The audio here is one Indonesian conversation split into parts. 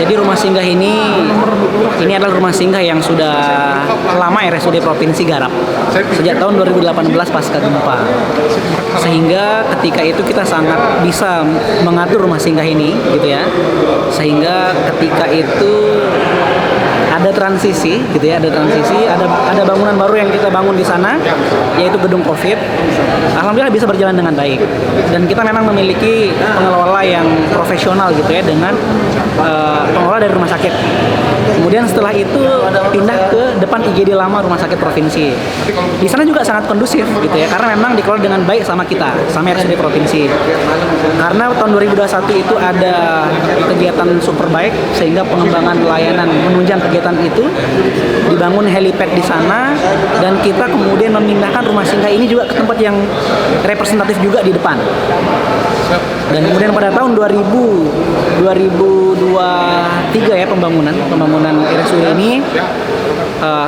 Jadi rumah singgah ini adalah rumah singgah yang sudah lama RSUD Provinsi garap sejak tahun 2018 pasca gempa. Sehingga ketika itu kita sangat bisa mengatur rumah singgah ini, gitu ya. Sehingga ketika itu ada transisi, gitu ya, ada bangunan baru yang kita bangun di sana, yaitu gedung COVID. Alhamdulillah bisa berjalan dengan baik, dan kita memang memiliki pengelola yang profesional, gitu ya, dengan pengelola dari rumah sakit. Kemudian setelah itu pindah ke depan IGD lama rumah sakit provinsi. Di sana juga sangat kondusif, gitu ya, karena memang dikelola dengan baik sama kita, sama RSUD provinsi. Karena tahun 2021 itu ada kegiatan Superbike, sehingga pengembangan layanan menunjang kegiatan itu dibangun helipad di sana, dan kita kemudian memindahkan rumah singgah ini juga ke tempat yang representatif juga di depan. Dan kemudian pada tahun 2023 ya pembangunan RSUD ini,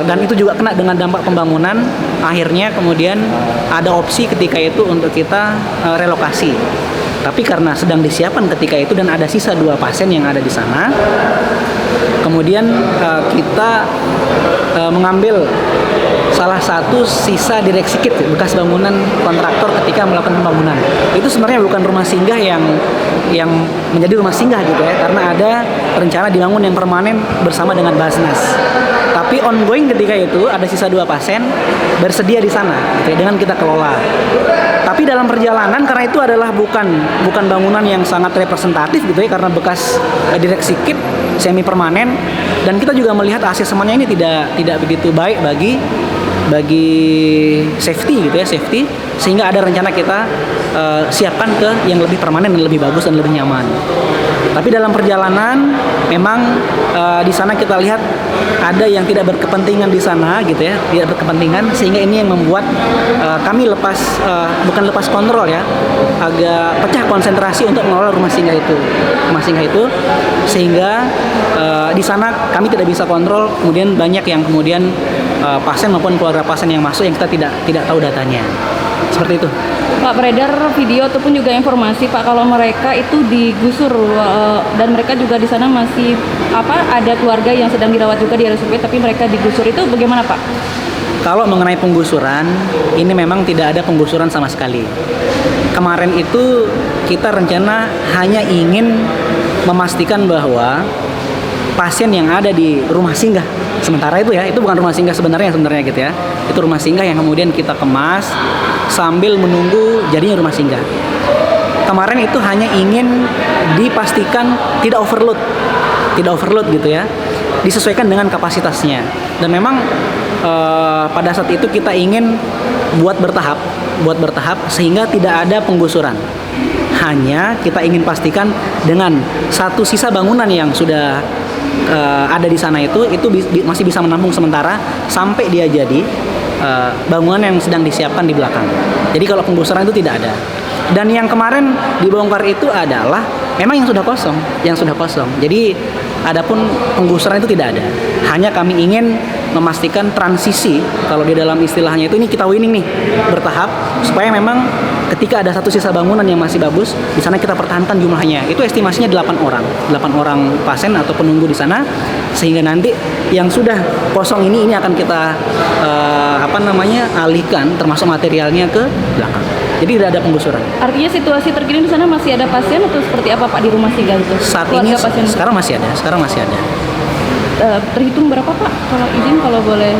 dan itu juga kena dengan dampak pembangunan. Akhirnya kemudian ada opsi ketika itu untuk kita relokasi. Tapi karena sedang disiapkan ketika itu dan ada sisa 2 pasien yang ada di sana, kemudian kita mengambil salah satu sisa direksi kit bekas bangunan kontraktor ketika melakukan pembangunan. Itu sebenarnya bukan rumah singgah yang menjadi rumah singgah, gitu ya, karena ada rencana dibangun yang permanen bersama dengan Basnas. Tapi ongoing ketika itu ada sisa 2 pasien bersedia di sana, gitu ya, dengan kita kelola. Tapi dalam perjalanan, karena itu adalah bukan bangunan yang sangat representatif, gitu ya, karena bekas direksi kit semi permanen, dan kita juga melihat asesemennya ini tidak begitu baik bagi safety, gitu ya, sehingga ada rencana kita siapkan ke yang lebih permanen dan lebih bagus dan lebih nyaman. Tapi dalam perjalanan memang di sana kita lihat ada yang tidak berkepentingan di sana, gitu ya, tidak berkepentingan, sehingga ini yang membuat kami bukan lepas kontrol ya, agak pecah konsentrasi untuk mengelola rumah singgah itu, sehingga di sana kami tidak bisa kontrol. Kemudian banyak yang pasien maupun keluarga pasien yang masuk yang kita tidak tahu datanya. Seperti itu. Pak, beredar video ataupun juga informasi Pak kalau mereka itu digusur dan mereka juga di sana masih ada keluarga yang sedang dirawat juga di RSUD, tapi mereka digusur, itu bagaimana Pak? Kalau mengenai penggusuran, ini memang tidak ada penggusuran sama sekali. Kemarin itu kita rencana hanya ingin memastikan bahwa pasien yang ada di rumah singgah sementara itu ya, itu bukan rumah singgah sebenarnya gitu ya, itu rumah singgah yang kemudian kita kemas sambil menunggu jadinya rumah singgah. Kemarin itu hanya ingin dipastikan tidak overload gitu ya, disesuaikan dengan kapasitasnya. Dan memang pada saat itu kita ingin buat bertahap sehingga tidak ada penggusuran. Hanya kita ingin pastikan dengan satu sisa bangunan yang sudah ada di sana itu masih bisa menampung sementara sampai dia jadi bangunan yang sedang disiapkan di belakang. Jadi kalau penggusuran itu tidak ada. Dan yang kemarin dibongkar itu adalah memang yang sudah kosong. Jadi adapun penggusuran itu tidak ada. Hanya kami ingin memastikan transisi, kalau di dalam istilahnya itu, ini kita winning nih, bertahap, supaya memang ketika ada satu sisa bangunan yang masih bagus, di sana kita pertahankan jumlahnya. Itu estimasinya 8 orang pasien atau penunggu di sana, sehingga nanti yang sudah kosong ini akan kita alihkan, termasuk materialnya ke belakang. Jadi tidak ada penggusuran. Artinya situasi terkini di sana masih ada pasien atau seperti apa Pak di rumah singgah itu? Saat ini sekarang masih ada. Terhitung berapa Pak kalau izin, kalau boleh?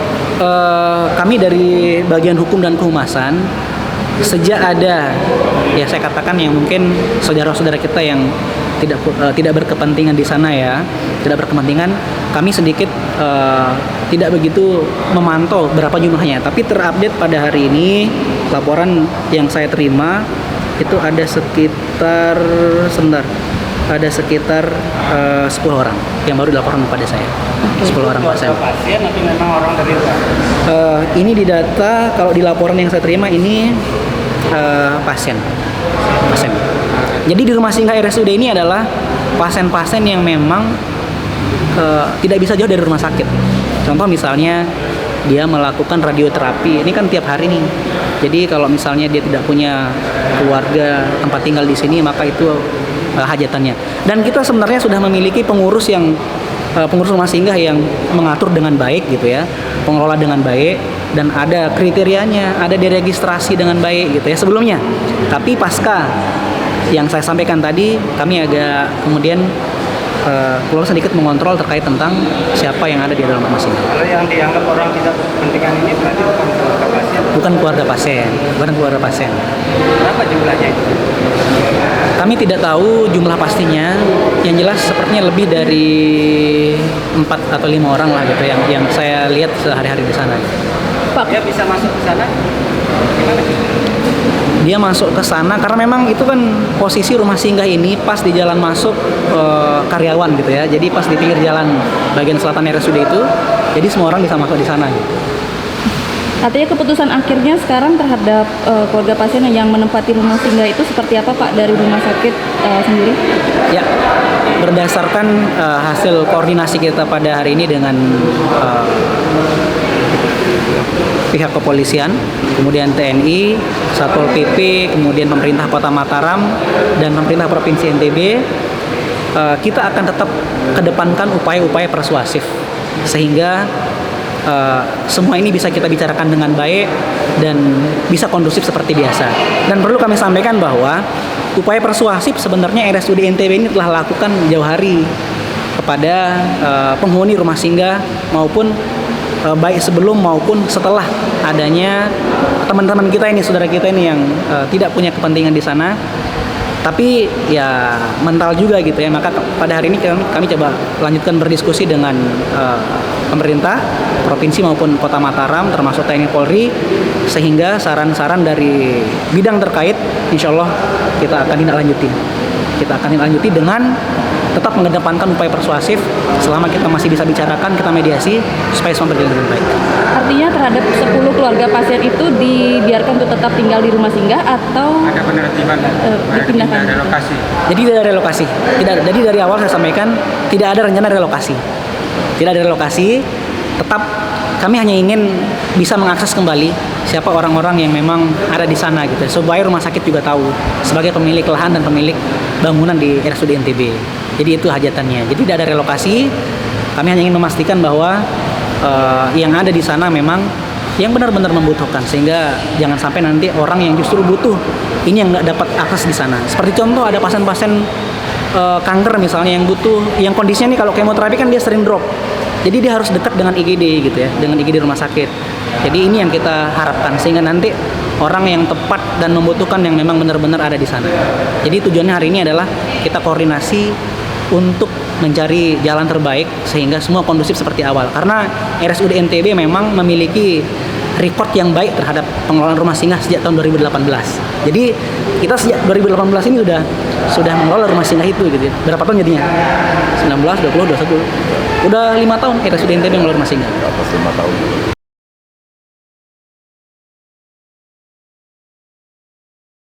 Kami dari bagian hukum dan kehumasan, sejak ada, ya saya katakan yang mungkin saudara-saudara kita yang tidak berkepentingan di sana ya, kami sedikit tidak begitu memantau berapa jumlahnya. Tapi terupdate pada hari ini, laporan yang saya terima itu ada sekitar 10 orang yang baru dilaporkan kepada saya. 10 orang pasien. Pasien atau memang orang dari luar? Ini di data, kalau di laporan yang saya terima ini pasien. Jadi di rumah singgah RSUD ini adalah pasien-pasien yang memang tidak bisa jauh dari rumah sakit. Contoh misalnya dia melakukan radioterapi, ini kan tiap hari nih. Jadi kalau misalnya dia tidak punya keluarga tempat tinggal di sini, maka itu hajatannya. Dan kita sebenarnya sudah memiliki pengurus rumah singgah yang mengatur dengan baik gitu ya, pengelola dengan baik, dan ada kriterianya, ada diregistrasi dengan baik gitu ya sebelumnya. Tapi pasca yang saya sampaikan tadi, kami agak kemudian keluar sedikit mengontrol terkait tentang siapa yang ada di dalam rumah singgah. Kalau yang dianggap orang tidak berkepentingan ini berarti bukan keluarga pasien. Bukan keluarga pasien. Berapa jumlahnya itu? Kami tidak tahu jumlah pastinya. Yang jelas sepertinya lebih dari 4 atau 5 orang lah gitu yang saya lihat sehari-hari di sana. Pak, Dia bisa masuk ke sana? Gimana? Dia masuk ke sana karena memang itu kan posisi rumah singgah ini pas di jalan masuk karyawan gitu ya. Jadi pas di pinggir jalan bagian selatan RSUD itu, jadi semua orang bisa masuk di sana. artinya keputusan akhirnya sekarang terhadap keluarga pasien yang menempati rumah singgah itu seperti apa Pak dari rumah sakit sendiri? Ya, berdasarkan hasil koordinasi kita pada hari ini dengan pihak kepolisian, kemudian TNI, Satpol PP, kemudian pemerintah Kota Mataram dan pemerintah Provinsi NTB, kita akan tetap kedepankan upaya-upaya persuasif sehingga semua ini bisa kita bicarakan dengan baik dan bisa kondusif seperti biasa. Dan perlu kami sampaikan bahwa upaya persuasif sebenarnya RSUD NTB ini telah lakukan jauh hari kepada penghuni rumah singgah maupun baik sebelum maupun setelah adanya teman-teman kita ini, saudara kita ini yang tidak punya kepentingan di sana, tapi ya mental juga gitu ya. Maka pada hari ini kami coba lanjutkan berdiskusi dengan pemerintah provinsi maupun Kota Mataram termasuk TNI Polri, sehingga saran-saran dari bidang terkait insya Allah kita akan tindak lanjuti dengan tetap mengedepankan upaya persuasif selama kita masih bisa bicarakan, kita mediasi supaya semua berjalan dengan baik. Artinya terhadap 10 keluarga pasien itu dibiarkan untuk tetap tinggal di rumah singgah atau Ada penertiban, dipindahkan? relokasi. Jadi tidak ada relokasi. Jadi dari awal saya sampaikan tidak ada rencana relokasi. Tidak ada relokasi. Tetap kami hanya ingin bisa mengakses kembali siapa orang-orang yang memang ada di sana gitu. Supaya rumah sakit juga tahu sebagai pemilik lahan dan pemilik bangunan di RSUD NTB. Jadi itu hajatannya. Jadi tidak ada relokasi. Kami hanya ingin memastikan bahwa yang ada di sana memang yang benar-benar membutuhkan, sehingga jangan sampai nanti orang yang justru butuh ini yang nggak dapat akses di sana. Seperti contoh ada pasien-pasien kanker misalnya yang butuh, yang kondisinya nih kalau kemoterapi kan dia sering drop. Jadi dia harus dekat dengan IGD gitu ya, dengan IGD rumah sakit. Jadi ini yang kita harapkan sehingga nanti orang yang tepat dan membutuhkan yang memang benar-benar ada di sana. Jadi tujuannya hari ini adalah kita koordinasi untuk mencari jalan terbaik sehingga semua kondusif seperti awal. Karena RSUD NTB memang memiliki record yang baik terhadap pengelolaan rumah singgah sejak tahun 2018. Jadi kita sejak 2018 ini sudah mengelola rumah singgah itu gitu. Berapa tahun jadinya? 19, 20, 21. Udah 5 tahun RSUD NTB mengelola rumah singgah. Atas 5 tahun.